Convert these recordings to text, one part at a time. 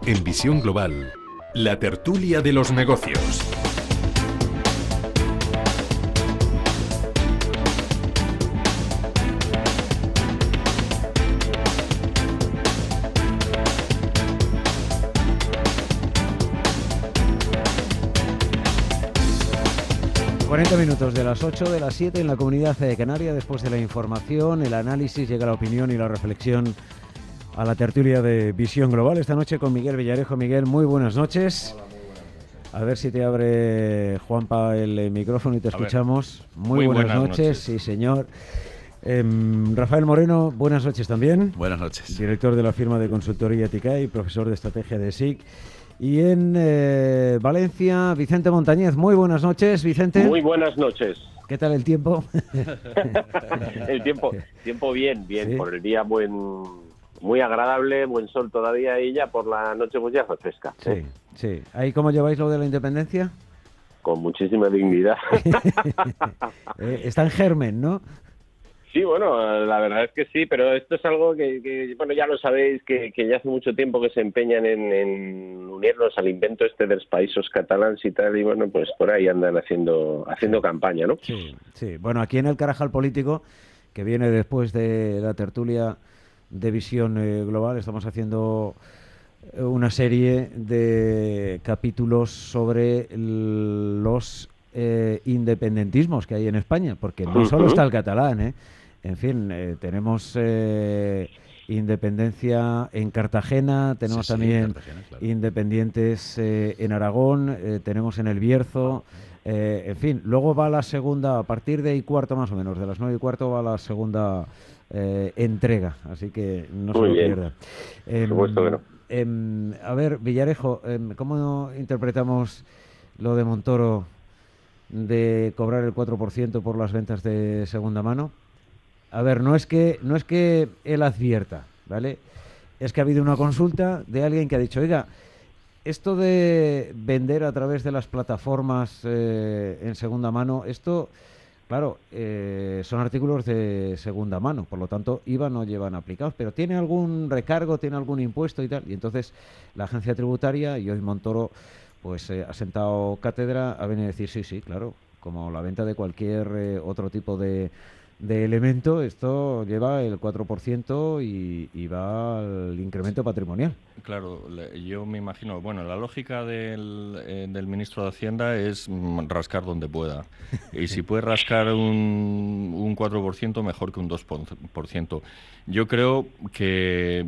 En Visión Global, la tertulia de los negocios. Minutos de las 8 de las 7 en la Comunidad Canaria. Después de la información, el análisis, llega la opinión y la reflexión a la tertulia de Visión Global. Esta noche con Miguel Villarejo. Miguel, muy buenas noches. Hola, muy buenas noches. A ver si te abre, Juanpa, el micrófono y te escuchamos. Muy buenas noches. Sí, señor. Rafael Moreno, buenas noches también. Buenas noches. Director de la firma de consultoría TICAI, profesor de estrategia de SIC. Y en Valencia, Vicente Montañez. Muy buenas noches, Vicente. Muy buenas noches. ¿Qué tal el tiempo? El tiempo bien, ¿Sí? Por el día muy agradable, buen sol todavía y ya por la noche pues ya fue fresca. Sí, sí. ¿Ahí cómo lleváis lo de la independencia? Con muchísima dignidad. Está en germen, ¿no? Sí, bueno, la verdad es que sí, pero esto es algo que bueno, ya lo sabéis, que ya hace mucho tiempo que se empeñan en unirnos al invento este de los países catalanes y tal, y bueno, pues por ahí andan haciendo campaña, ¿no? Sí, sí. Bueno, aquí en el Carajal Político, que viene después de la tertulia de Visión Global, estamos haciendo una serie de capítulos sobre los independentismos que hay en España, porque no solo está el catalán, ¿eh? En fin, tenemos independencia en Cartagena, tenemos también Cartagena, claro. independientes en Aragón, tenemos en el Bierzo, en fin, luego va la segunda, a partir de 1:15 más o menos, de las 9:15 va la segunda entrega, así que no se lo pierda. Por supuesto que no. A ver, Villarejo, ¿cómo interpretamos lo de Montoro de cobrar el 4% por las ventas de segunda mano? A ver, no es que él advierta, ¿vale? Es que ha habido una consulta de alguien que ha dicho, oiga, esto de vender a través de las plataformas en segunda mano, esto, claro, son artículos de segunda mano, por lo tanto, IVA no llevan aplicados, pero ¿tiene algún recargo, tiene algún impuesto y tal? Y entonces la agencia tributaria, y hoy Montoro pues ha sentado cátedra, ha venido a decir, sí, claro, como la venta de cualquier otro tipo de elemento, esto lleva el 4% y va al incremento patrimonial. Claro, yo me imagino, bueno, la lógica del ministro de Hacienda es rascar donde pueda. Y si puede rascar un 4%, mejor que un 2%. Yo creo que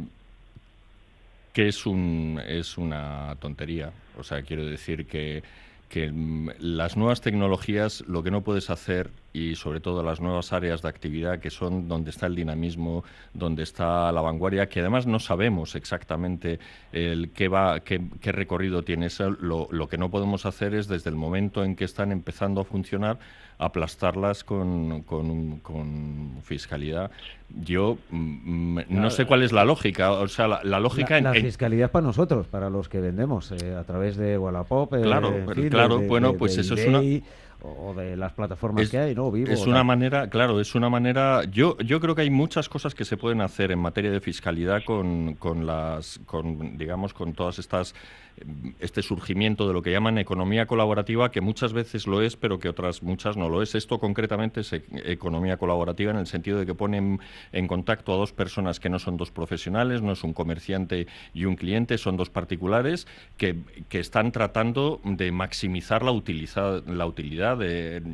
es una tontería. O sea, quiero decir que las nuevas tecnologías, lo que no puedes hacer, y sobre todo las nuevas áreas de actividad que son donde está el dinamismo, donde está la vanguardia, que además no sabemos exactamente qué recorrido tiene eso. Lo que no podemos hacer es, desde el momento en que están empezando a funcionar, aplastarlas con fiscalidad. Yo no sé cuál es la lógica. O sea, la lógica... La fiscalidad para nosotros, para los que vendemos a través de Wallapop, pues eso es una... o de las plataformas que hay, ¿no? Vivo, es una manera, claro, es una manera... Yo creo que hay muchas cosas que se pueden hacer en materia de fiscalidad con todas estas... este surgimiento de lo que llaman economía colaborativa, que muchas veces lo es, pero que otras muchas no lo es. Esto concretamente es economía colaborativa en el sentido de que ponen en contacto a dos personas que no son dos profesionales, no es un comerciante y un cliente, son dos particulares que están tratando de maximizar la utilidad.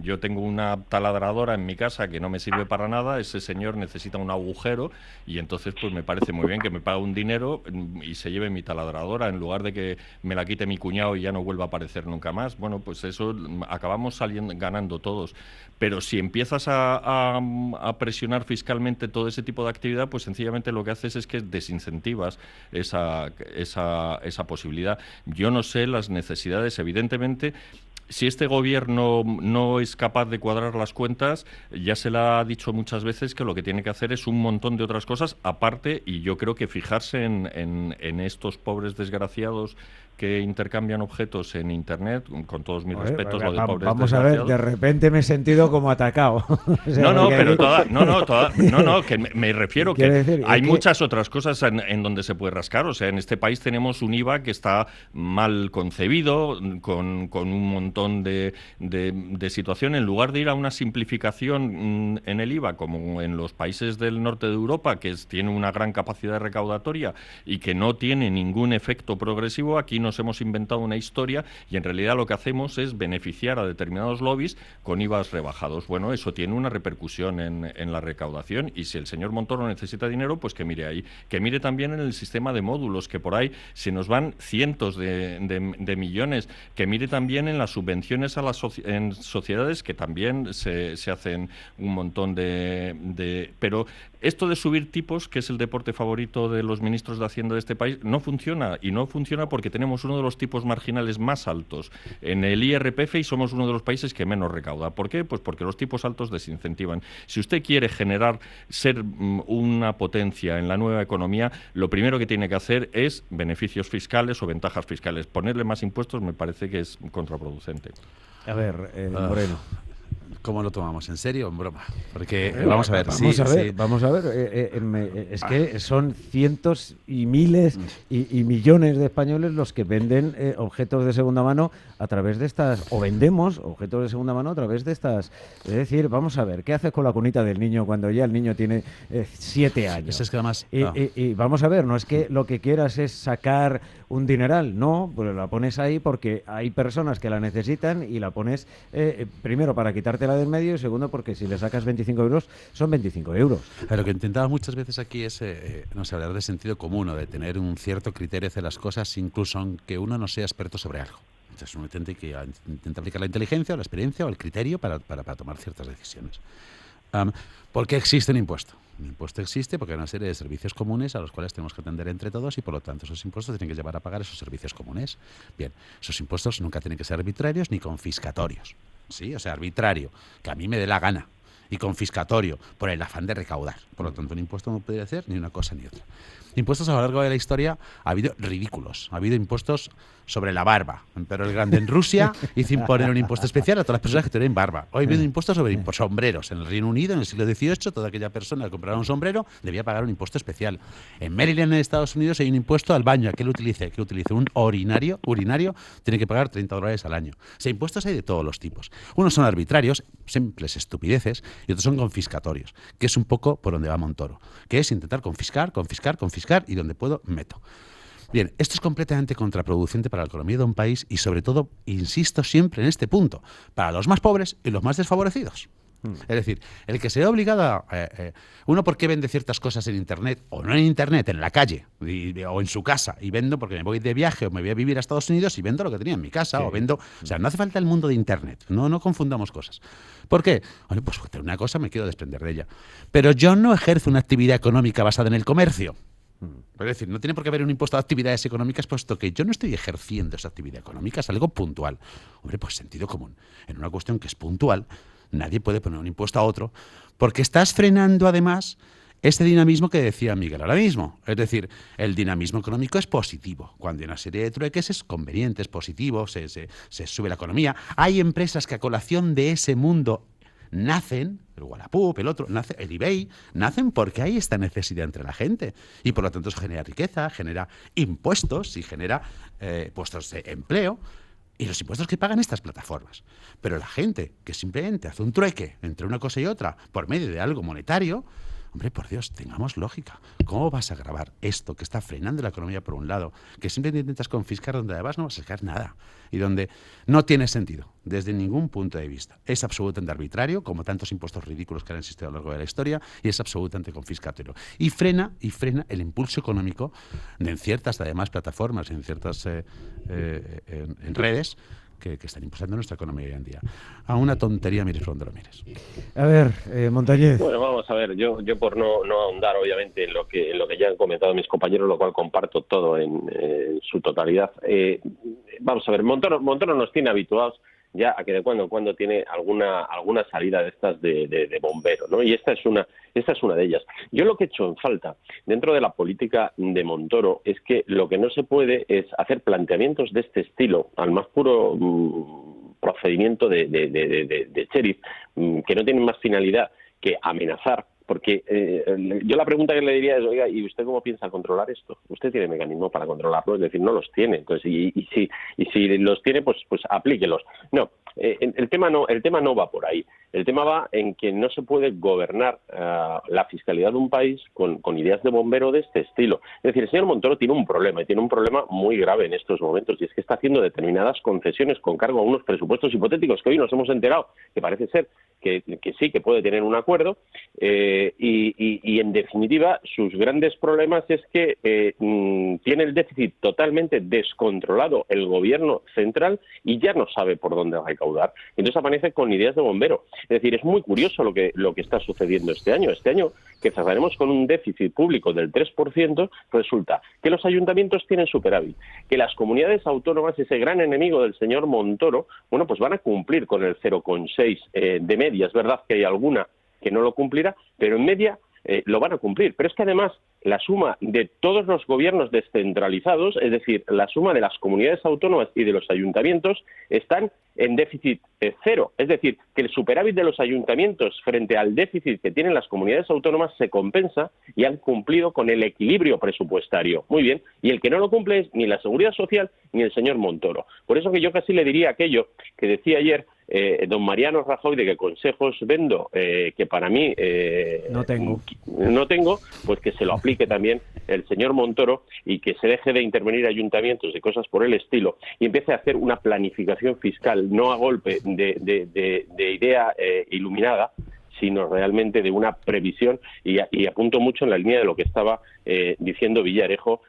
Yo tengo una taladradora en mi casa que no me sirve para nada, ese señor necesita un agujero y entonces pues me parece muy bien que me pague un dinero y se lleve mi taladradora en lugar de que me la quite mi cuñado y ya no vuelva a aparecer nunca más. Bueno, pues eso acabamos ganando todos. Pero si empiezas a presionar fiscalmente todo ese tipo de actividad, pues sencillamente lo que haces es que desincentivas esa posibilidad. Yo no sé las necesidades, evidentemente. si este gobierno no es capaz de cuadrar las cuentas, ya se le ha dicho muchas veces que lo que tiene que hacer es un montón de otras cosas aparte, y yo creo que fijarse en estos pobres desgraciados que intercambian objetos en Internet, con todos mis respetos, lo de pobres vamos a ver, desgraciados. de repente me he sentido como atacado. O sea, No, porque pero que me refiero que decir, hay que muchas otras cosas en donde se puede rascar. O sea, en este país tenemos un IVA que está mal concebido, con un montón de situación. En lugar de ir a una simplificación en el IVA, como en los países del norte de Europa, que tiene una gran capacidad recaudatoria y que no tiene ningún efecto progresivo, aquí nos hemos inventado una historia y en realidad lo que hacemos es beneficiar a determinados lobbies con IVAs rebajados. Bueno, eso tiene una repercusión en la recaudación, y si el señor Montoro necesita dinero, pues que mire ahí. Que mire también en el sistema de módulos, que por ahí se nos van cientos de millones. Que mire también en las subvenciones a las en sociedades, que también se hacen un montón Pero esto de subir tipos, que es el deporte favorito de los ministros de Hacienda de este país, no funciona. Y no funciona porque tenemos uno de los tipos marginales más altos en el IRPF y somos uno de los países que menos recauda. ¿Por qué? Pues porque los tipos altos desincentivan. Si usted quiere ser una potencia en la nueva economía, lo primero que tiene que hacer es beneficios fiscales o ventajas fiscales. Ponerle más impuestos me parece que es contraproducente. A ver, Moreno. ¿Cómo lo tomamos? ¿En serio o en broma? Porque, vamos a ver. Vamos a ver. Es que son cientos y miles y millones de españoles los que venden objetos de segunda mano a través de estas, o vendemos objetos de segunda mano a través de estas. Es decir, vamos a ver, ¿qué haces con la cunita del niño cuando ya el niño tiene 7 años? Es que además, y vamos a ver, no es que lo que quieras es sacar un dineral, no, pues la pones ahí porque hay personas que la necesitan y la pones primero para quitártela del medio y segundo porque si le sacas 25 euros son 25 euros. Lo que intentamos muchas veces aquí es no sé, hablar de sentido común o de tener un cierto criterio hacia las cosas, incluso aunque uno no sea experto sobre algo. Entonces uno intenta aplicar la inteligencia o la experiencia o el criterio para tomar ciertas decisiones. ¿Por qué existe un impuesto? Un impuesto existe porque hay una serie de servicios comunes a los cuales tenemos que atender entre todos y por lo tanto esos impuestos tienen que llevar a pagar esos servicios comunes. Bien, esos impuestos nunca tienen que ser arbitrarios ni confiscatorios. ¿Sí? O sea, arbitrario, que a mí me dé la gana, y confiscatorio, por el afán de recaudar. Por lo tanto, un impuesto no puede hacer ni una cosa ni otra. Impuestos a lo largo de la historia ha habido ridículos. Ha habido impuestos sobre la barba. Pero el Grande en Rusia hizo imponer un impuesto especial a todas las personas que tenían barba. Hoy ha habido impuestos sobre sombreros. En el Reino Unido, en el siglo XVIII, toda aquella persona que comprara un sombrero debía pagar un impuesto especial. En Maryland, en Estados Unidos, hay un impuesto al baño. ¿A qué lo utilice? Que utilice un urinario, tiene que pagar $30 al año. O sea, impuestos hay de todos los tipos. Unos son arbitrarios, simples estupideces, y otros son confiscatorios, que es un poco por donde va Montoro, que es intentar confiscar, y donde puedo, meto. Bien, esto es completamente contraproducente para la economía de un país y sobre todo, insisto siempre en este punto, para los más pobres y los más desfavorecidos. Es decir, el que se ve obligado uno, ¿por qué vende ciertas cosas en Internet o no en Internet, en la calle o en su casa? Y vendo porque me voy de viaje o me voy a vivir a Estados Unidos y vendo lo que tenía en mi casa, sí. O vendo... O sea, no hace falta el mundo de Internet, no confundamos cosas. ¿Por qué? Bueno, pues una cosa me quiero desprender de ella. Pero yo no ejerzo una actividad económica basada en el comercio. Es decir, no tiene por qué haber un impuesto a actividades económicas, puesto que yo no estoy ejerciendo esa actividad económica, es algo puntual. Hombre, pues sentido común. En una cuestión que es puntual, nadie puede poner un impuesto a otro, porque estás frenando además este dinamismo que decía Miguel ahora mismo. Es decir, el dinamismo económico es positivo. Cuando hay una serie de trueques es conveniente, es positivo, se sube la economía. Hay empresas que a colación de ese mundo nacen, el Wallapop, el otro, el eBay, nacen porque hay esta necesidad entre la gente. Y por lo tanto eso genera riqueza, genera impuestos y genera puestos de empleo. Y los impuestos que pagan estas plataformas. Pero la gente que simplemente hace un trueque entre una cosa y otra por medio de algo monetario, hombre, por Dios, tengamos lógica. ¿Cómo vas a grabar esto que está frenando la economía por un lado, que simplemente intentas confiscar donde además no vas a sacar nada y donde no tiene sentido desde ningún punto de vista? Es absolutamente arbitrario, como tantos impuestos ridículos que han existido a lo largo de la historia, y es absolutamente confiscatorio. Y frena el impulso económico en ciertas, además, plataformas, en ciertas en redes, que están impulsando nuestra economía hoy en día. A una tontería, mires por donde lo mires. A ver, Montañez. Bueno, vamos a ver, yo por no ahondar obviamente en lo que ya han comentado mis compañeros, lo cual comparto todo en su totalidad. Vamos a ver, Montoro nos tiene habituados ya a que de cuando en cuando tiene alguna salida de estas de bombero, ¿no? Y esta es una de ellas. Yo lo que he hecho en falta dentro de la política de Montoro es que lo que no se puede es hacer planteamientos de este estilo al más puro procedimiento de sheriff, que no tienen más finalidad que amenazar. Porque yo la pregunta que le diría es, oiga, ¿y usted cómo piensa controlar esto? Usted tiene mecanismos para controlarlo, es decir, no los tiene. Entonces, y si los tiene, pues aplíquelos. No, el tema no va por ahí. El tema va en que no se puede gobernar la fiscalidad de un país con ideas de bombero de este estilo. Es decir, el señor Montoro tiene un problema, y tiene un problema muy grave en estos momentos, y es que está haciendo determinadas concesiones con cargo a unos presupuestos hipotéticos que hoy nos hemos enterado que parece ser que sí, que puede tener un acuerdo, y en definitiva sus grandes problemas es que tiene el déficit totalmente descontrolado el gobierno central y ya no sabe por dónde recaudar. Entonces aparece con ideas de bombero. Es decir, es muy curioso lo que está sucediendo este año. Este año, que cerraremos con un déficit público del 3%, resulta que los ayuntamientos tienen superávit, que las comunidades autónomas, ese gran enemigo del señor Montoro, bueno, pues van a cumplir con el 0,6 de media. Es verdad que hay alguna que no lo cumplirá, pero en media lo van a cumplir. Pero es que además la suma de todos los gobiernos descentralizados, es decir, la suma de las comunidades autónomas y de los ayuntamientos, están en déficit cero. Es decir, que el superávit de los ayuntamientos frente al déficit que tienen las comunidades autónomas se compensa y han cumplido con el equilibrio presupuestario. Muy bien. Y el que no lo cumple es ni la Seguridad Social ni el señor Montoro. Por eso que yo casi le diría aquello que decía ayer don Mariano Rajoy, de que consejos vendo, que para mí no tengo, pues que se lo aplique también el señor Montoro y que se deje de intervenir ayuntamientos de cosas por el estilo y empiece a hacer una planificación fiscal, no a golpe de idea iluminada, sino realmente de una previsión, y apunto mucho en la línea de lo que estaba diciendo Villarejo.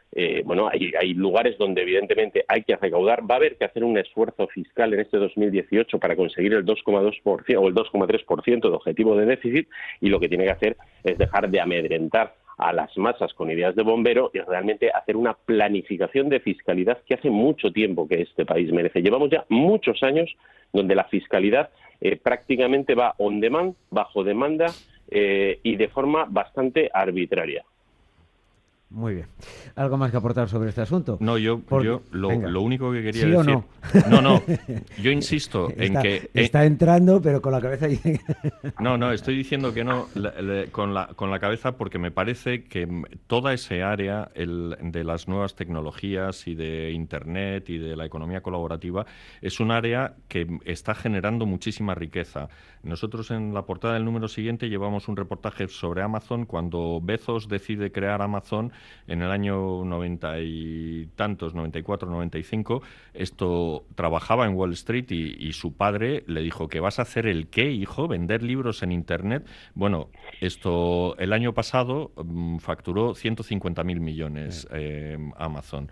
Bueno, hay lugares donde evidentemente hay que recaudar, va a haber que hacer un esfuerzo fiscal en este 2018 para conseguir el 2,2% o el 2,3% de objetivo de déficit, y lo que tiene que hacer es dejar de amedrentar a las masas con ideas de bombero y realmente hacer una planificación de fiscalidad que hace mucho tiempo que este país merece. Llevamos ya muchos años donde la fiscalidad prácticamente va on demand, bajo demanda y de forma bastante arbitraria. Muy bien. ¿Algo más que aportar sobre este asunto? No, yo lo único que quería ¿Sí decir... o no? No, yo insisto en que... Está entrando, pero con la cabeza... No, estoy diciendo que no con la cabeza, porque me parece que toda ese área de las nuevas tecnologías y de Internet y de la economía colaborativa es un área que está generando muchísima riqueza. Nosotros en la portada del número siguiente llevamos un reportaje sobre Amazon, cuando Bezos decide crear Amazon en el año 90 y tantos, 94, 95. Esto trabajaba en Wall Street y su padre le dijo: ¿que vas a hacer el qué, hijo? ¿Vender libros en Internet? Bueno, esto el año pasado facturó 150.000 millones Amazon.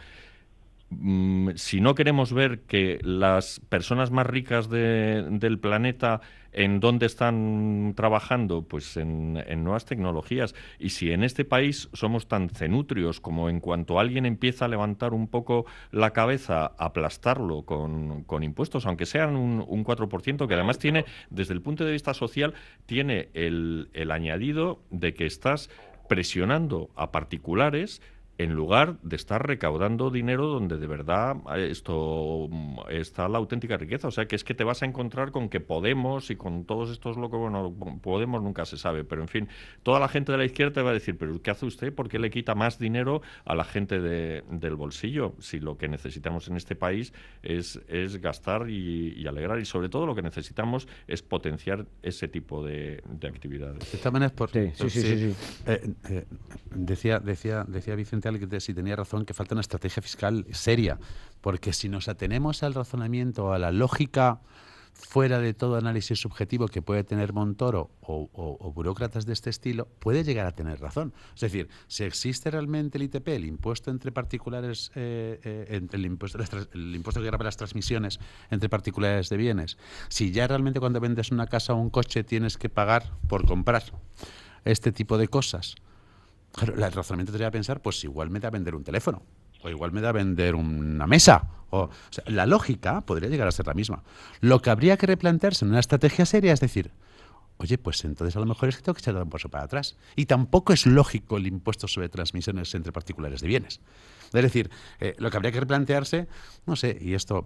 Si no queremos ver que las personas más ricas del planeta, ¿en dónde están trabajando? Pues en nuevas tecnologías. Y si en este país somos tan cenutrios como en cuanto alguien empieza a levantar un poco la cabeza, aplastarlo con impuestos, aunque sean un 4%, que además tiene, desde el punto de vista social, tiene el añadido de que estás presionando a particulares en lugar de estar recaudando dinero donde de verdad esto está la auténtica riqueza. O sea, que es que te vas a encontrar con que Podemos y con todos estos locos, bueno, Podemos nunca se sabe, pero en fin, toda la gente de la izquierda te va a decir: ¿pero qué hace usted? ¿Por qué le quita más dinero a la gente del bolsillo? Si lo que necesitamos en este país es gastar y alegrar, y sobre todo lo que necesitamos es potenciar ese tipo de actividades. De esta manera, Sí. Decía Vicente que si tenía razón, que falta una estrategia fiscal seria, porque si nos atenemos al razonamiento, a la lógica fuera de todo análisis subjetivo que puede tener Montoro o burócratas de este estilo, puede llegar a tener razón. Es decir, si existe realmente el ITP, el impuesto entre particulares, el impuesto que grava las transmisiones entre particulares de bienes, si ya realmente cuando vendes una casa o un coche tienes que pagar por comprar este tipo de cosas, claro, el razonamiento te lleva a pensar: pues igual me da a vender un teléfono, o igual me da a vender una mesa, O sea, la lógica podría llegar a ser la misma. Lo que habría que replantearse en una estrategia seria es decir, oye, pues entonces a lo mejor es que tengo que echar un paso para atrás. Y tampoco es lógico el impuesto sobre transmisiones entre particulares de bienes. Es decir, lo que habría que replantearse, no sé, y esto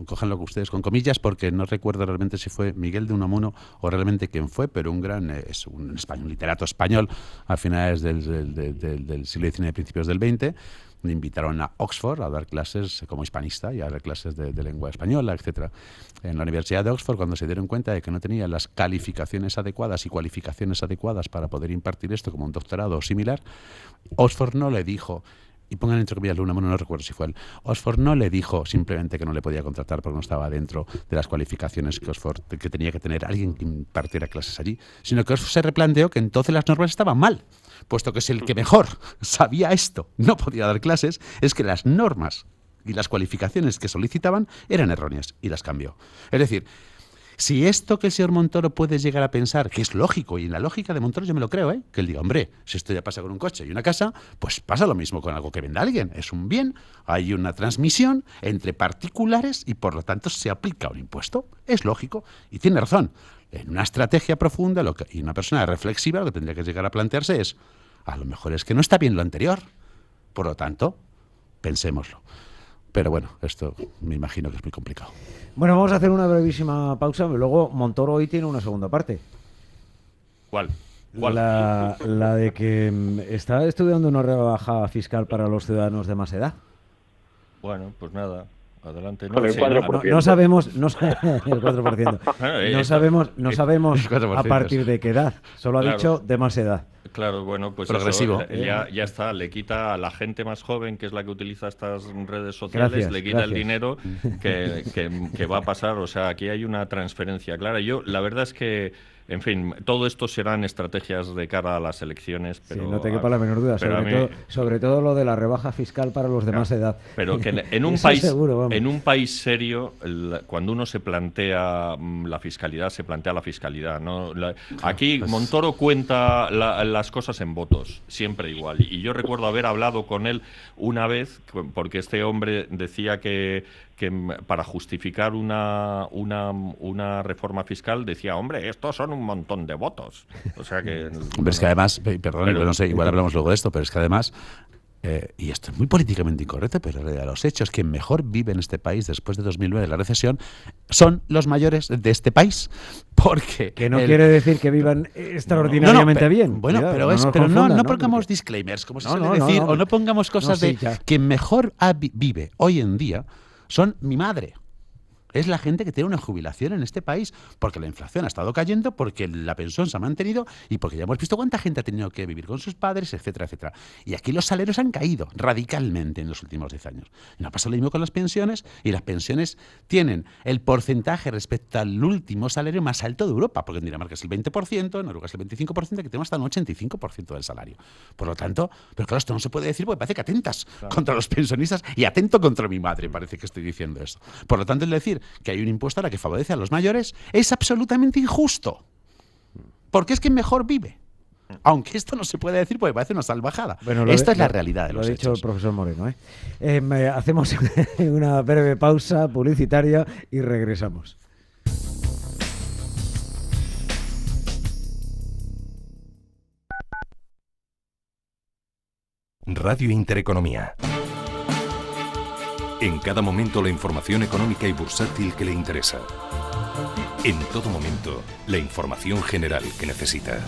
cójanlo ustedes con comillas, porque no recuerdo realmente si fue Miguel de Unamuno o realmente quién fue, pero un gran, es un literato español a finales del siglo XIX y principios del XX. Me invitaron a Oxford a dar clases como hispanista y a dar clases de lengua española, etcétera. En la Universidad de Oxford, cuando se dieron cuenta de que no tenía las calificaciones adecuadas y cualificaciones adecuadas para poder impartir esto como un doctorado o similar, Oxford no le dijo, y pongan entre comillas Unamuno, no recuerdo si fue él, Oxford no le dijo simplemente que no le podía contratar porque no estaba dentro de las cualificaciones que tenía que tener alguien que impartiera clases allí, sino que Oxford se replanteó que entonces las normas estaban mal, puesto que es el que mejor sabía esto, no podía dar clases, es que las normas y las cualificaciones que solicitaban eran erróneas y las cambió. Es decir, si esto que el señor Montoro puede llegar a pensar, que es lógico, y en la lógica de Montoro yo me lo creo, que él diga, hombre, si esto ya pasa con un coche y una casa, pues pasa lo mismo con algo que venda alguien. Es un bien, hay una transmisión entre particulares y por lo tanto se aplica un impuesto. Es lógico y tiene razón. En una estrategia profunda y una persona reflexiva lo que tendría que llegar a plantearse es, a lo mejor es que no está bien lo anterior. Por lo tanto, pensémoslo. Pero bueno, esto me imagino que es muy complicado. Bueno, vamos a hacer una brevísima pausa. Luego Montoro hoy tiene una segunda parte. ¿Cuál? La de que está estudiando una rebaja fiscal para los ciudadanos de más edad. Bueno, pues nada, adelante. Con el 4%. No sabemos el 4%. No sabemos a partir de qué edad. Solo ha dicho de más edad. Claro, bueno, pues progresivo. Eso, ya está, le quita a la gente más joven, que es la que utiliza estas redes sociales, le quita el dinero que va a pasar. O sea, aquí hay una transferencia clara. La verdad es que, en fin, todo esto serán estrategias de cara a las elecciones. Pero, sí, no te quepa la menor duda, sobre todo lo de la rebaja fiscal para los de más edad. Pero que en un país serio, cuando uno se plantea la fiscalidad, se plantea la fiscalidad, ¿no? Aquí Montoro cuenta las cosas en votos, siempre igual. Y yo recuerdo haber hablado con él una vez, porque este hombre decía que para justificar una reforma fiscal decía, hombre, estos son un montón de votos. O sea que... Pero es que además, perdón, no sé, igual hablamos luego de esto, pero es que además, y esto es muy políticamente incorrecto, pero a los hechos, quien mejor vive en este país después de 2009, la recesión, son los mayores de este país. Porque que no quiere decir que vivan extraordinariamente bien. Bueno, cuidado, pero no pongamos disclaimers, como se suele decir, o no pongamos cosas quien mejor vive hoy en día son mi madre. Es la gente que tiene una jubilación en este país porque la inflación ha estado cayendo, porque la pensión se ha mantenido y porque ya hemos visto cuánta gente ha tenido que vivir con sus padres, etcétera, etcétera. Y aquí los salarios han caído radicalmente en los últimos 10 años. Y no pasa lo mismo con las pensiones, y las pensiones tienen el porcentaje respecto al último salario más alto de Europa, porque en Dinamarca es el 20%, en Noruega es el 25%, que tenemos hasta un 85% del salario. Por lo tanto, pero claro, esto no se puede decir porque parece que atentas contra los pensionistas y atento contra mi madre, parece que estoy diciendo esto. Por lo tanto, el decir que hay un impuesto ahora que favorece a los mayores es absolutamente injusto, porque es quien mejor vive. Aunque esto no se puede decir porque parece una salvajada. Bueno, esta es la realidad de los hechos. Lo ha dicho el profesor Moreno. Hacemos una breve pausa publicitaria y regresamos. Radio Intereconomía. En cada momento la información económica y bursátil que le interesa. En todo momento la información general que necesita.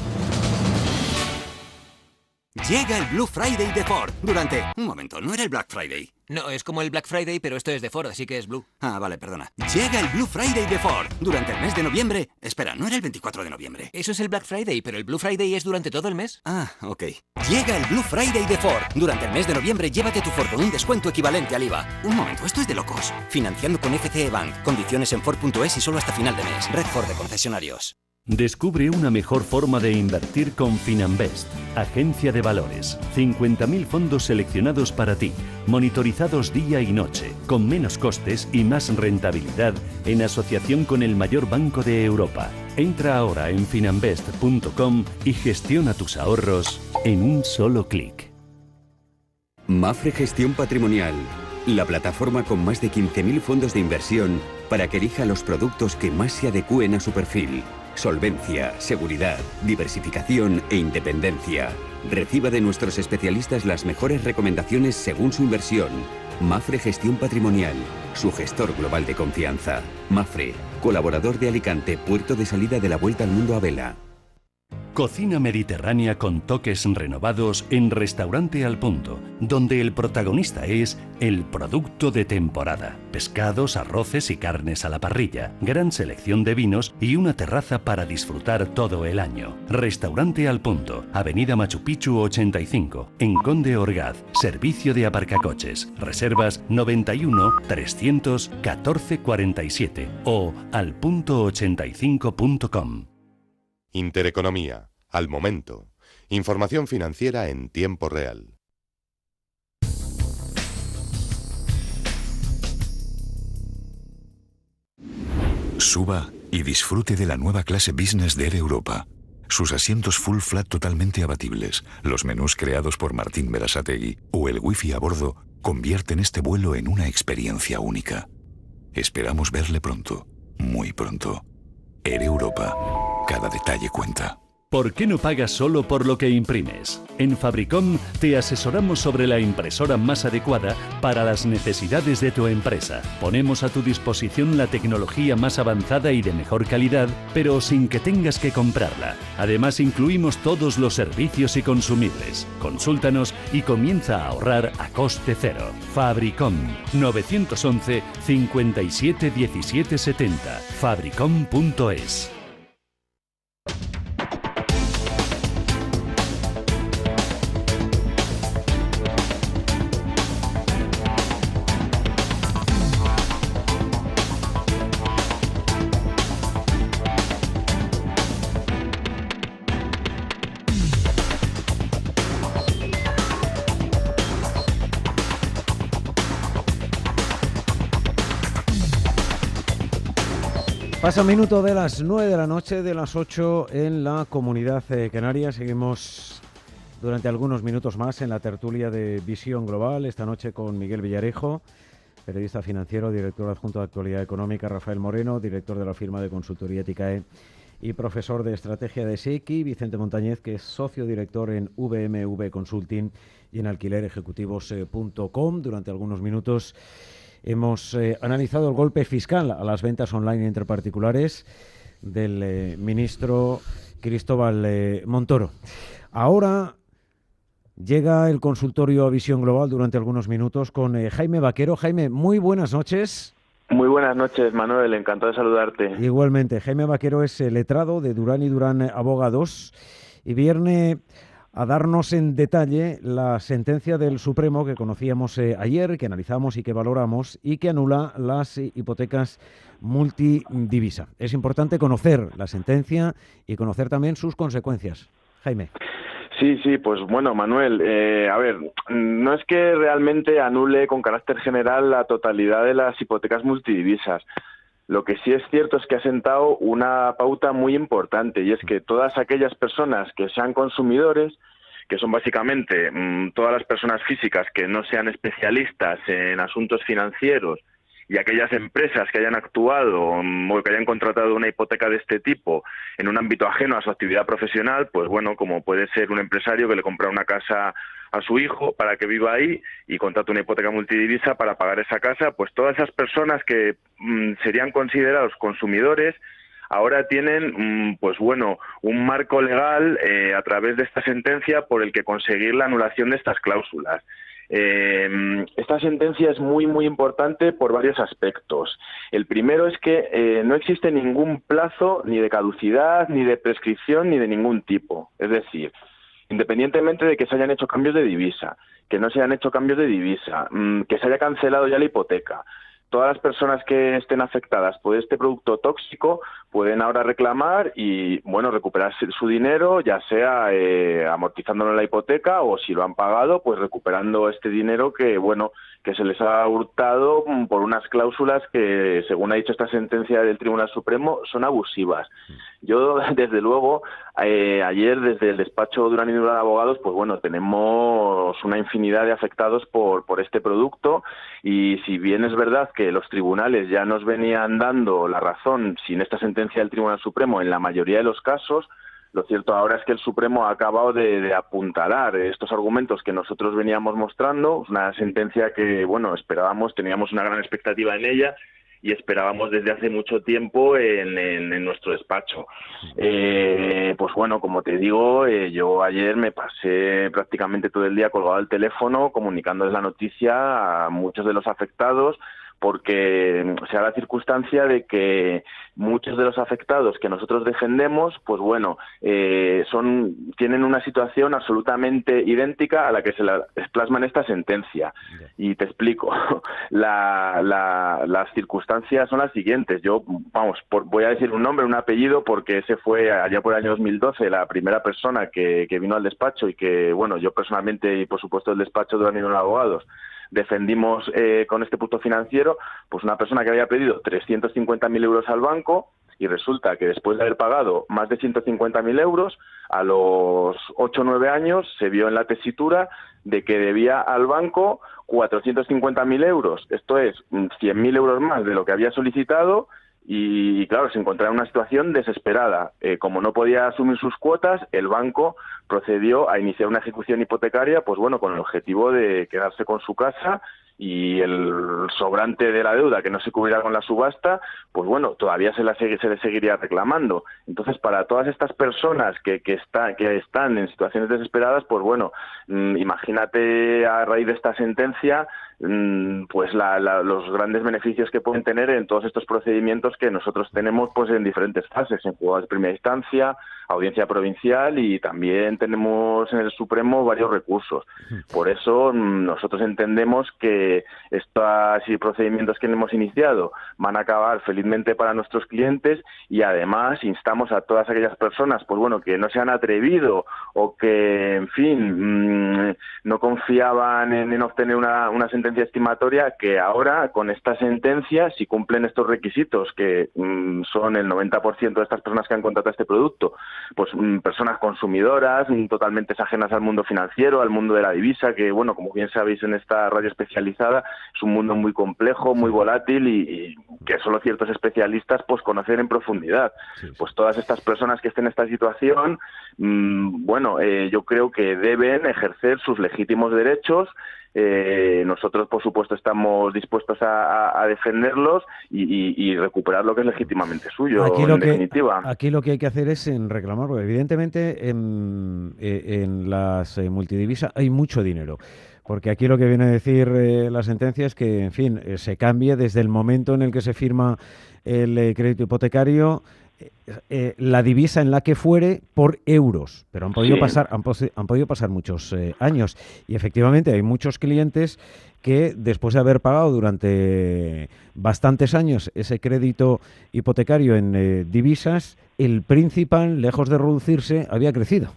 Llega el Blue Friday de Ford durante... Un momento, ¿no era el Black Friday? No, es como el Black Friday, pero esto es de Ford, así que es Blue. Ah, vale, perdona. Llega el Blue Friday de Ford durante el mes de noviembre. Espera, ¿no era el 24 de noviembre? Eso es el Black Friday, pero el Blue Friday es durante todo el mes. Ah, ok. Llega el Blue Friday de Ford. Durante el mes de noviembre, llévate tu Ford con un descuento equivalente al IVA. Un momento, esto es de locos. Financiando con FCE Bank. Condiciones en Ford.es y solo hasta final de mes. Red Ford de concesionarios. Descubre una mejor forma de invertir con Finanbest, agencia de valores. 50.000 fondos seleccionados para ti, monitorizados día y noche, con menos costes y más rentabilidad en asociación con el mayor banco de Europa. Entra ahora en finanbest.com y gestiona tus ahorros en un solo clic. Mafre Gestión Patrimonial. la plataforma con más de 15.000 fondos de inversión para que elija los productos que más se adecúen a su perfil. Solvencia, seguridad, diversificación e independencia. Reciba de nuestros especialistas las mejores recomendaciones según su inversión. Mafre Gestión Patrimonial, su gestor global de confianza. Mafre, colaborador de Alicante, puerto de salida de la Vuelta al Mundo a vela. Cocina mediterránea con toques renovados en Restaurante Al Punto, donde el protagonista es el producto de temporada. Pescados, arroces y carnes a la parrilla, gran selección de vinos y una terraza para disfrutar todo el año. Restaurante Al Punto, Avenida Machu Picchu 85, en Conde Orgaz, servicio de aparcacoches. Reservas 91 300 14 47 o alpunto85.com. Intereconomía, al momento. Información financiera en tiempo real. Suba y disfrute de la nueva clase Business de Air Europa. Sus asientos full flat totalmente abatibles, los menús creados por Martín Berasategui o el wifi a bordo convierten este vuelo en una experiencia única. Esperamos verle pronto, muy pronto. Air Europa. Cada detalle cuenta. ¿Por qué no pagas solo por lo que imprimes? En Fabricom te asesoramos sobre la impresora más adecuada para las necesidades de tu empresa. Ponemos a tu disposición la tecnología más avanzada y de mejor calidad, pero sin que tengas que comprarla. Además, incluimos todos los servicios y consumibles. Consúltanos y comienza a ahorrar a coste cero. Fabricom 911 57 17 70. Fabricom.es. Pasa un minuto de las 9 de la noche, de las 8 en la Comunidad Canaria. Seguimos durante algunos minutos más en la tertulia de Visión Global, esta noche con Miguel Villarejo, periodista financiero, director adjunto de Actualidad Económica, Rafael Moreno, director de la firma de consultoría Eticae y profesor de estrategia de SEIKI, Vicente Montañez, que es socio director en VMV Consulting y en alquilerejecutivos.com. Durante algunos minutos hemos analizado el golpe fiscal a las ventas online entre particulares del ministro Cristóbal Montoro. Ahora llega el consultorio a Visión Global durante algunos minutos con Jaime Vaquero. Jaime, muy buenas noches. Muy buenas noches, Manuel. Encantado de saludarte. Igualmente. Jaime Vaquero es letrado de Durán y Durán Abogados y viene a darnos en detalle la sentencia del Supremo que conocíamos ayer, que analizamos y que valoramos, y que anula las hipotecas multidivisa. Es importante conocer la sentencia y conocer también sus consecuencias. Jaime. Sí, pues bueno, Manuel, a ver, no es que realmente anule con carácter general la totalidad de las hipotecas multidivisas. Lo que sí es cierto es que ha sentado una pauta muy importante, y es que todas aquellas personas que sean consumidores, que son básicamente todas las personas físicas que no sean especialistas en asuntos financieros, y aquellas empresas que hayan actuado o que hayan contratado una hipoteca de este tipo en un ámbito ajeno a su actividad profesional, pues bueno, como puede ser un empresario que le compra una casa a su hijo para que viva ahí y contrata una hipoteca multidivisa para pagar esa casa, pues todas esas personas que serían considerados consumidores ahora tienen, pues bueno, un marco legal a través de esta sentencia por el que conseguir la anulación de estas cláusulas. Esta sentencia es muy importante por varios aspectos. El primero es que no existe ningún plazo ni de caducidad, ni de prescripción, ni de ningún tipo. Es decir, independientemente de que se hayan hecho cambios de divisa, que no se hayan hecho cambios de divisa, que se haya cancelado ya la hipoteca, todas las personas que estén afectadas por este producto tóxico pueden ahora reclamar y, bueno, recuperar su dinero, ya sea amortizándolo en la hipoteca o si lo han pagado, pues recuperando este dinero que, bueno, que se les ha hurtado por unas cláusulas que, según ha dicho esta sentencia del Tribunal Supremo, son abusivas. Yo, desde luego, ayer desde el despacho Durán y Durán Abogados, pues bueno, tenemos una infinidad de afectados por este producto, y si bien es verdad que los tribunales ya nos venían dando la razón sin esta sentencia del Tribunal Supremo en la mayoría de los casos, lo cierto ahora es que el Supremo ha acabado de apuntalar estos argumentos que nosotros veníamos mostrando, una sentencia que, bueno, esperábamos, teníamos una gran expectativa en ella y esperábamos desde hace mucho tiempo en nuestro despacho. Pues bueno, como te digo, yo ayer me pasé prácticamente todo el día colgado al teléfono comunicándoles la noticia a muchos de los afectados, porque se da la circunstancia de que muchos de los afectados que nosotros defendemos, pues bueno, tienen una situación absolutamente idéntica a la que se plasma en esta sentencia. Y te explico. Las circunstancias son las siguientes. Yo, voy a decir un nombre, un apellido, porque ese fue allá por el año 2012 la primera persona que vino al despacho y que, bueno, yo personalmente y por supuesto el despacho de los abogados defendimos con este punto financiero, pues una persona que había pedido 350.000 euros al banco y resulta que después de haber pagado más de 150.000 euros, a los 8 o 9 años se vio en la tesitura de que debía al banco 450.000 euros. Esto es 100.000 euros más de lo que había solicitado. Y claro, se encontraba en una situación desesperada. Como no podía asumir sus cuotas, el banco procedió a iniciar una ejecución hipotecaria, pues bueno, con el objetivo de quedarse con su casa, y el sobrante de la deuda que no se cubrirá con la subasta, pues bueno, todavía se le seguiría reclamando. Entonces, para todas estas personas que están en situaciones desesperadas, pues bueno, imagínate a raíz de esta sentencia, pues los grandes beneficios que pueden tener en todos estos procedimientos que nosotros tenemos pues en diferentes fases, en juzgados de primera instancia, audiencia provincial, y también tenemos en el Supremo varios recursos. Por eso nosotros entendemos que estos procedimientos que hemos iniciado van a acabar felizmente para nuestros clientes, y además instamos a todas aquellas personas, pues bueno, que no se han atrevido o que, en fin, no confiaban en obtener una sentencia estimatoria, que ahora con esta sentencia, si cumplen estos requisitos, que son el 90% de estas personas que han contratado este producto, pues personas consumidoras, totalmente ajenas al mundo financiero, al mundo de la divisa, que bueno, como bien sabéis en esta radio especializada, es un mundo muy complejo, muy volátil, y que solo ciertos especialistas pues conocen en profundidad. Pues todas estas personas que estén en esta situación, yo creo que deben ejercer sus legítimos derechos. Nosotros, por supuesto, estamos dispuestos a defenderlos y recuperar lo que es legítimamente suyo, definitiva. Aquí lo que hay que hacer es reclamar, porque evidentemente en las multidivisas hay mucho dinero. Porque aquí lo que viene a decir la sentencia es que, en fin, se cambie desde el momento en el que se firma el crédito hipotecario la divisa en la que fuere por euros, pero han podido pasar muchos años, y efectivamente hay muchos clientes que después de haber pagado durante bastantes años ese crédito hipotecario en divisas, el principal, lejos de reducirse, había crecido.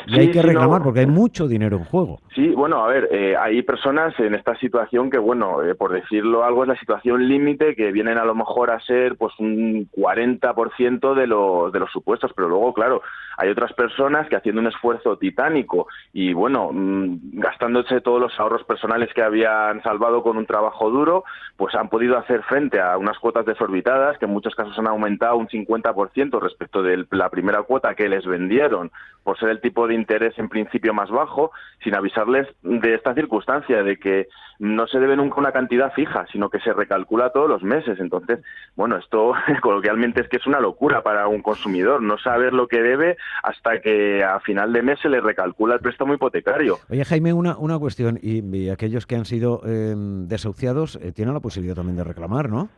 Y hay que reclamar, porque hay mucho dinero en juego. Sí, bueno, a ver, hay personas en esta situación que, bueno, por decirlo algo, es la situación límite, que vienen a lo mejor a ser pues un 40% de los supuestos, pero luego, claro, hay otras personas que, haciendo un esfuerzo titánico y, bueno, gastándose todos los ahorros personales que habían salvado con un trabajo duro, pues han podido hacer frente a unas cuotas desorbitadas que en muchos casos han aumentado un 50% respecto de la primera cuota que les vendieron, por ser el tipo de interés en principio más bajo, sin avisarles de esta circunstancia, de que no se debe nunca una cantidad fija, sino que se recalcula todos los meses. Entonces, bueno, esto coloquialmente es que es una locura para un consumidor, no saber lo que debe hasta que a final de mes se le recalcula el préstamo hipotecario. Oye, Jaime, una cuestión, y aquellos que han sido desahuciados tienen la posibilidad también de reclamar, ¿no?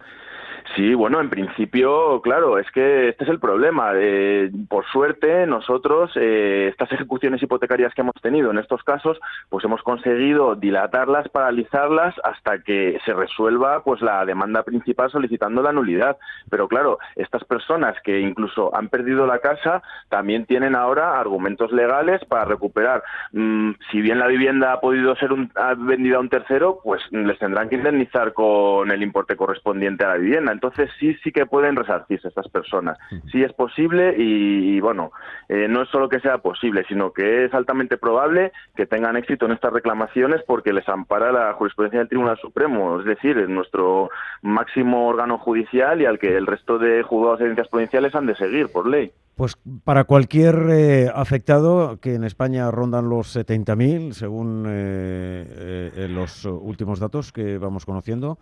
Sí, bueno, en principio, claro, es que este es el problema. Por suerte, nosotros, estas ejecuciones hipotecarias que hemos tenido en estos casos, pues hemos conseguido dilatarlas, paralizarlas, hasta que se resuelva pues la demanda principal solicitando la nulidad. Pero claro, estas personas que incluso han perdido la casa, también tienen ahora argumentos legales para recuperar. Si bien la vivienda ha podido ser vendida a un tercero, pues les tendrán que indemnizar con el importe correspondiente a la vivienda. Entonces sí que pueden resarcirse estas personas. Sí es posible y bueno, no es solo que sea posible, sino que es altamente probable que tengan éxito en estas reclamaciones porque les ampara la jurisprudencia del Tribunal Supremo, es decir, en nuestro máximo órgano judicial y al que el resto de juzgados de audiencias provinciales han de seguir por ley. Pues para cualquier afectado, que en España rondan los 70.000, según los últimos datos que vamos conociendo,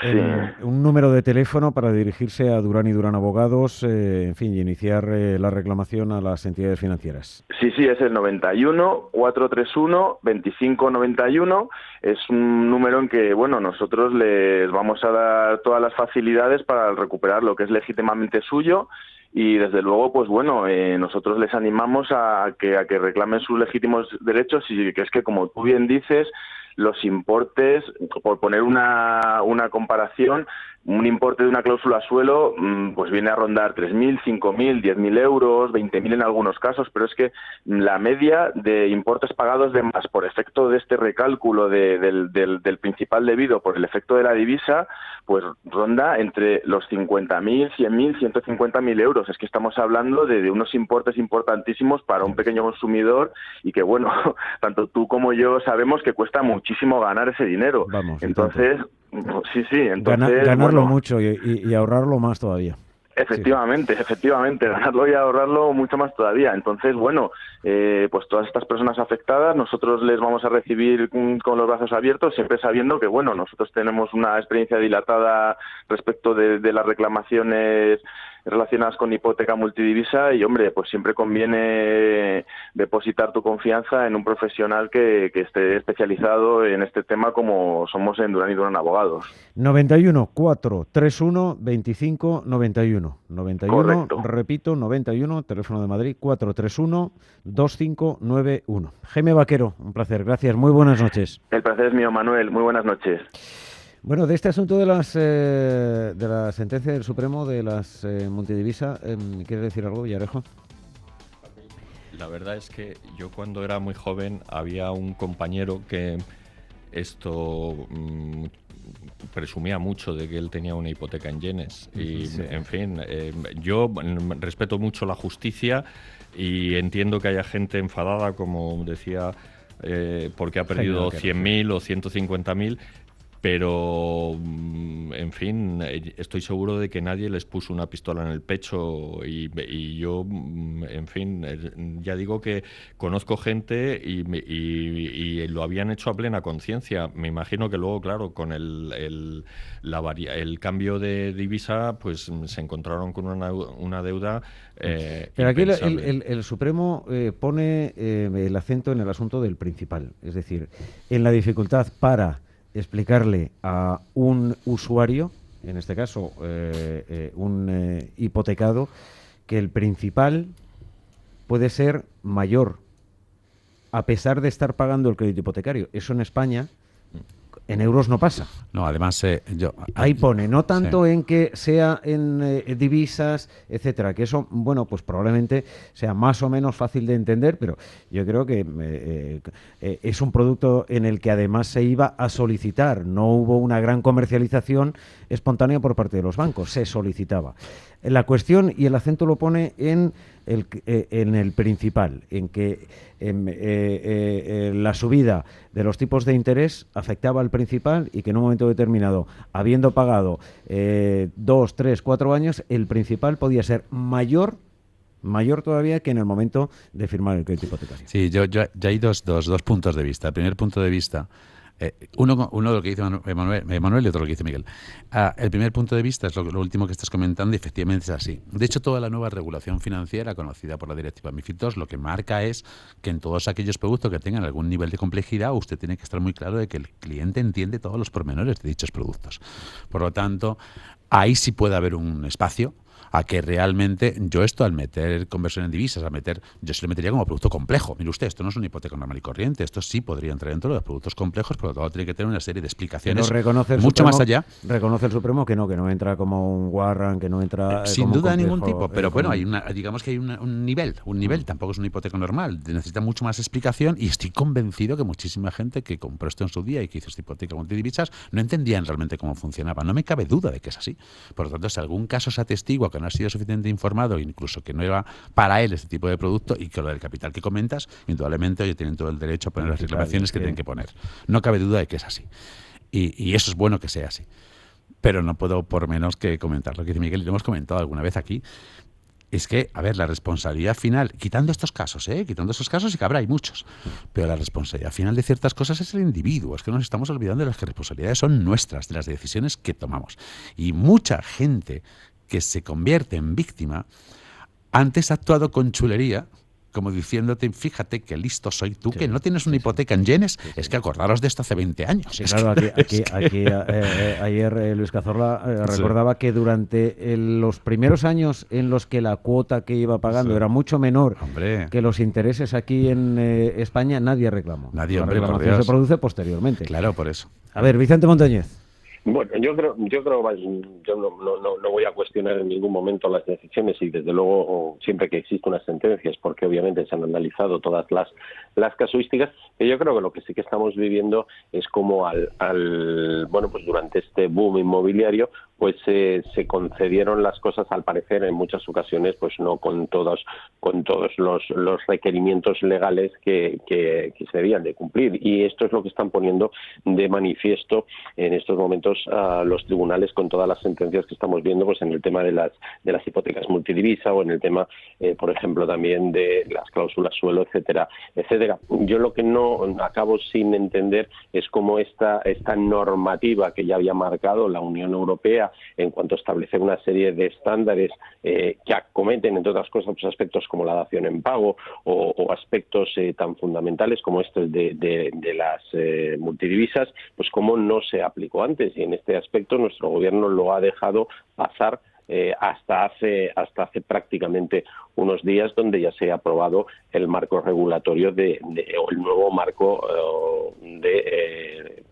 Sí. Un número de teléfono para dirigirse a Durán y Durán Abogados, en fin, y iniciar la reclamación a las entidades financieras. Sí, es el 91-431-2591. Es un número en que, bueno, nosotros les vamos a dar todas las facilidades para recuperar lo que es legítimamente suyo. Y desde luego, pues bueno, nosotros les animamos a que reclamen sus legítimos derechos y que es que, como tú bien dices, los importes, por poner una comparación, un importe de una cláusula suelo pues viene a rondar 3.000, 5.000, 10.000 euros, 20.000 en algunos casos, pero es que la media de importes pagados de más por efecto de este recálculo del principal debido por el efecto de la divisa, pues ronda entre los 50.000, 100.000, 150.000 euros. Es que estamos hablando de unos importes importantísimos para un pequeño consumidor y que, bueno, tanto tú como yo sabemos que cuesta muchísimo ganar ese dinero. Vamos, entonces, sí, entonces ganarlo bueno, mucho y ahorrarlo más todavía. Efectivamente, ganarlo y ahorrarlo mucho más todavía. Entonces, bueno, pues todas estas personas afectadas, nosotros les vamos a recibir con los brazos abiertos, siempre sabiendo que, bueno, nosotros tenemos una experiencia dilatada respecto de las reclamaciones relacionadas con hipoteca multidivisa y, hombre, pues siempre conviene depositar tu confianza en un profesional que esté especializado en este tema como somos en Durán y Durán Abogados. 91 431 25 91. 91, Correcto. repito, 91, teléfono de Madrid, 431 2591. Jaime Vaquero, un placer, gracias, muy buenas noches. El placer es mío, Manuel, muy buenas noches. Bueno, de este asunto de la sentencia del Supremo de las multidivisa, ¿quieres decir algo, Villarejo? La verdad es que yo cuando era muy joven había un compañero que presumía mucho de que él tenía una hipoteca en yenes y, sí. En fin, yo respeto mucho la justicia y entiendo que haya gente enfadada, como decía, porque ha perdido 100.000 o 150.000. Pero, en fin, estoy seguro de que nadie les puso una pistola en el pecho y yo, en fin, ya digo que conozco gente y lo habían hecho a plena conciencia. Me imagino que luego, claro, con el cambio de divisa, pues se encontraron con una deuda Pero aquí el Supremo pone el acento en el asunto del principal, es decir, en la dificultad para explicarle a un usuario, en este caso un hipotecado, que el principal puede ser mayor a pesar de estar pagando el crédito hipotecario. Eso en España, en euros no pasa. No, además ahí pone, no tanto sí. en que sea en divisas, etcétera, que eso, bueno, pues probablemente sea más o menos fácil de entender, pero yo creo que es un producto en el que además se iba a solicitar, no hubo una gran comercialización espontánea por parte de los bancos, se solicitaba. La cuestión y el acento lo pone en el principal, en que la subida de los tipos de interés afectaba al principal y que en un momento determinado, habiendo pagado 2, 3, 4 años, el principal podía ser mayor todavía que en el momento de firmar el crédito hipotecario. Sí, yo hay dos puntos de vista. El primer punto de vista Uno de lo que dice Manuel y otro lo que dice Miguel. El primer punto de vista es lo último que estás comentando y efectivamente es así. De hecho, toda la nueva regulación financiera conocida por la directiva MiFID II lo que marca es que en todos aquellos productos que tengan algún nivel de complejidad usted tiene que estar muy claro de que el cliente entiende todos los pormenores de dichos productos. Por lo tanto, ahí sí puede haber un espacio a que realmente yo esto al meter conversión en divisas, yo se lo metería como producto complejo. Mire usted, esto no es una hipoteca normal y corriente, esto sí podría entrar dentro de los productos complejos, por lo tanto tiene que tener una serie de explicaciones mucho más allá. Reconoce el Supremo que no entra como un warrant, que no entra sin como duda de complejo, ningún tipo, pero bueno, digamos que hay un nivel, tampoco es una hipoteca normal, necesita mucho más explicación y estoy convencido que muchísima gente que compró esto en su día y que hizo esta hipoteca multidivisas no entendían realmente cómo funcionaba. No me cabe duda de que es así. Por lo tanto, si algún caso se atestigua que no ha sido suficientemente informado, incluso que no era para él este tipo de producto y que lo del capital que comentas, indudablemente ellos tienen todo el derecho a poner las reclamaciones que tienen que poner. No cabe duda de que es así. Y eso es bueno que sea así. Pero no puedo por menos que comentar lo que dice Miguel, y lo hemos comentado alguna vez aquí. Es que, a ver, la responsabilidad final, quitando estos casos, y que habrá, hay muchos, pero la responsabilidad final de ciertas cosas es el individuo. Es que nos estamos olvidando de las que responsabilidades son nuestras, de las decisiones que tomamos. Y mucha gente que se convierte en víctima, antes ha actuado con chulería, como diciéndote, fíjate que listo soy tú, que no tienes una hipoteca en yenes, es que acordaros de esto hace 20 años. Sí, claro, ayer Luis Cazorla recordaba que durante los primeros años en los que la cuota que iba pagando era mucho menor que los intereses aquí en España, nadie reclamó. La reclamación se produce posteriormente. Claro, por eso. A ver, Vicente Montañez. Bueno, yo no voy a cuestionar en ningún momento las decisiones y desde luego siempre que existen unas sentencias, porque obviamente se han analizado todas las casuísticas, pero yo creo que lo que sí que estamos viviendo es como pues durante este boom inmobiliario pues se concedieron las cosas al parecer en muchas ocasiones pues no con todos los requerimientos legales que se debían de cumplir, y esto es lo que están poniendo de manifiesto en estos momentos a los tribunales con todas las sentencias que estamos viendo pues en el tema de las hipotecas multidivisa o en el tema por ejemplo también de las cláusulas suelo, etcétera. Yo lo que no acabo sin entender es cómo esta normativa que ya había marcado la Unión Europea en cuanto a establecer una serie de estándares que acometen, entre otras cosas, pues aspectos como la dación en pago o aspectos tan fundamentales como estos de las multidivisas, pues cómo no se aplicó antes, y en este aspecto nuestro gobierno lo ha dejado pasar hasta hace prácticamente unos días, donde ya se ha aprobado el marco regulatorio o el nuevo marco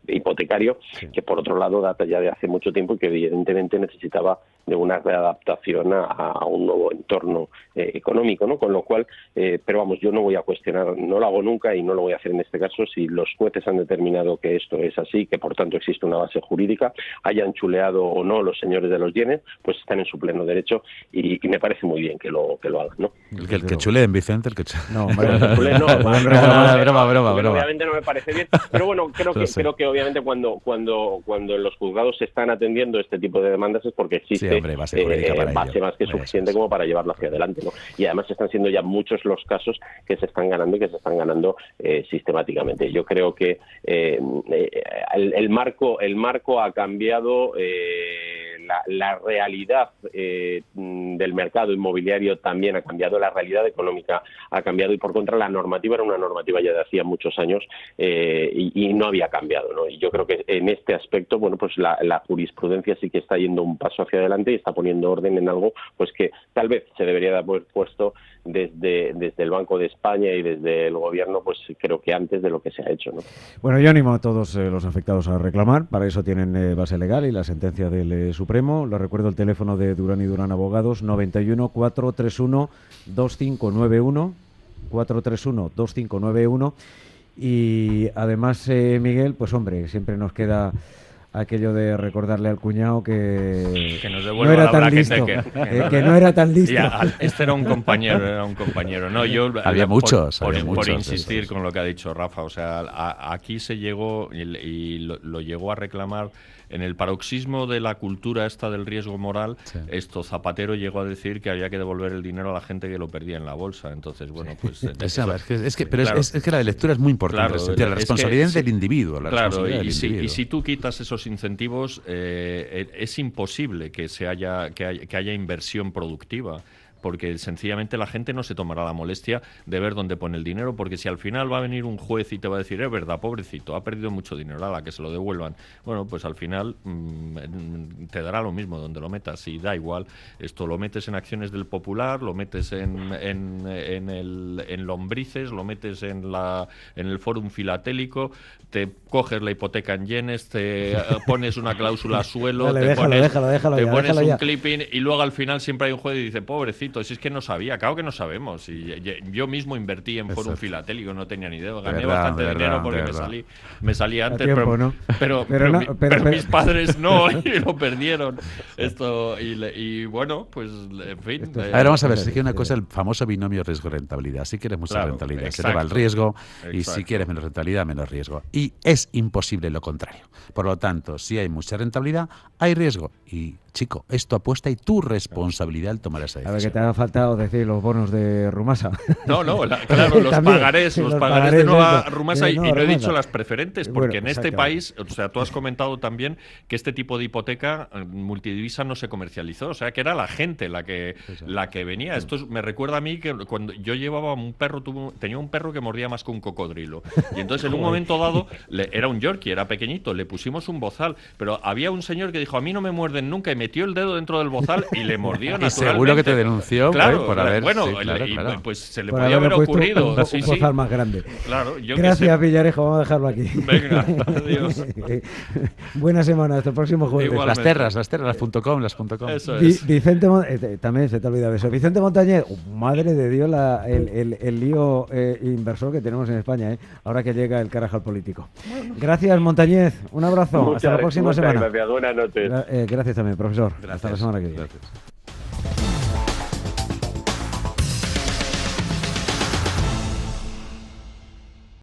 hipotecario, que por otro lado data ya de hace mucho tiempo y que evidentemente necesitaba de una readaptación a un nuevo entorno económico, ¿no? Con lo cual, pero vamos, yo no voy a cuestionar, no lo hago nunca y no lo voy a hacer en este caso, si los jueces han determinado que esto es así, que por tanto existe una base jurídica, hayan chuleado o no los señores de los yenes, pues están en su pleno derecho y me parece muy bien que lo hagan, ¿no? El que chuleen, Vicente, el que chuleen. No, broma. Obviamente no me parece bien, pero bueno, creo que obviamente cuando en los juzgados se están atendiendo este tipo de demandas es porque existe base más que suficiente como para llevarlo hacia adelante, ¿no? Y además están siendo ya muchos los casos que se están ganando y que se están ganando sistemáticamente. Yo creo que el marco ha cambiado, la realidad del mercado inmobiliario también ha cambiado, la realidad económica ha cambiado, y por contra la normativa era una normativa ya de hacía muchos años y no había cambiado, ¿no? Y yo creo que en este aspecto, bueno, pues la jurisprudencia sí que está yendo un paso hacia adelante y está poniendo orden en algo pues que tal vez se debería de haber puesto desde el Banco de España y desde el Gobierno, pues creo que antes de lo que se ha hecho, ¿no? Bueno, yo animo a todos los afectados a reclamar, para eso tienen base legal y la sentencia del Supremo. Les recuerdo el teléfono de Durán y Durán Abogados, 91 431 2591, 431 2591, y además, Miguel, pues hombre, siempre nos queda aquello de recordarle al cuñado que nos no devuelva era la tan braqueta, listo. Que no era tan listo. Este era un compañero. No, yo había muchos. Por insistir con lo que ha dicho Rafa, o sea, aquí se llegó y lo llegó a reclamar en el paroxismo de la cultura esta del riesgo moral. Sí. Zapatero llegó a decir que había que devolver el dinero a la gente que lo perdía en la bolsa. Entonces, bueno, pues... es que la lectura es muy importante. Claro, la responsabilidad del individuo. Y si tú quitas esos incentivos, es imposible que haya inversión productiva. Porque sencillamente la gente no se tomará la molestia de ver dónde pone el dinero, porque si al final va a venir un juez y te va a decir, es verdad, pobrecito, ha perdido mucho dinero, a la que se lo devuelvan, bueno, pues al final te dará lo mismo donde lo metas, y da igual, esto lo metes en acciones del Popular, lo metes en lombrices, lo metes en el Fórum Filatélico, te coges la hipoteca en yenes, te pones una cláusula a suelo, vale, te pones un ya. clipping, y luego al final siempre hay un juez y dice, pobrecito, si es que no sabía, claro que no sabemos. Y yo mismo invertí en Fórum Filatélico, no tenía ni idea. Gané bastante dinero porque me salí antes, pero mis padres no, y lo perdieron. Y bueno, pues en fin. A ver, vamos a ver, si una cosa, el famoso binomio riesgo-rentabilidad. Si quieres mucha rentabilidad, se eleva el riesgo, y si quieres menos rentabilidad, menos riesgo. Y es imposible lo contrario. Por lo tanto, si hay mucha rentabilidad, hay riesgo. Y, chico, esto apuesta y tu responsabilidad al tomar esa decisión. A ver, que te ha faltado decir los bonos de Rumasa. Claro, los pagarés de Nueva Rumasa, y no he dicho las preferentes, porque en este país, o sea, tú has comentado también que este tipo de hipoteca multidivisa no se comercializó, o sea, que era la gente la que venía. Esto me recuerda a mí que cuando yo llevaba un perro, tenía un perro que mordía más que un cocodrilo, y entonces en un momento dado, era un Yorkie, era pequeñito, le pusimos un bozal, pero había un señor que dijo, a mí no me muerden nunca, y metió el dedo dentro del bozal y le mordió naturalmente. Y seguro que te denunció, claro, por haber... Bueno, claro. pues se le por podía haber ocurrido. Un bozal más grande. Claro, gracias, Villarejo, vamos a dejarlo aquí. Venga, adiós. Buena semana, hasta el próximo jueves. Las.com. Eso es. Vicente también se te ha olvidado eso. Vicente Montañez, madre de Dios, el lío inversor que tenemos en España, ahora que llega el Carajal político. Gracias, Montañez, un abrazo. Hasta la próxima semana. Gracias, buenas noches. Gracias también, profesor. Gracias. Hasta la semana que viene. Gracias.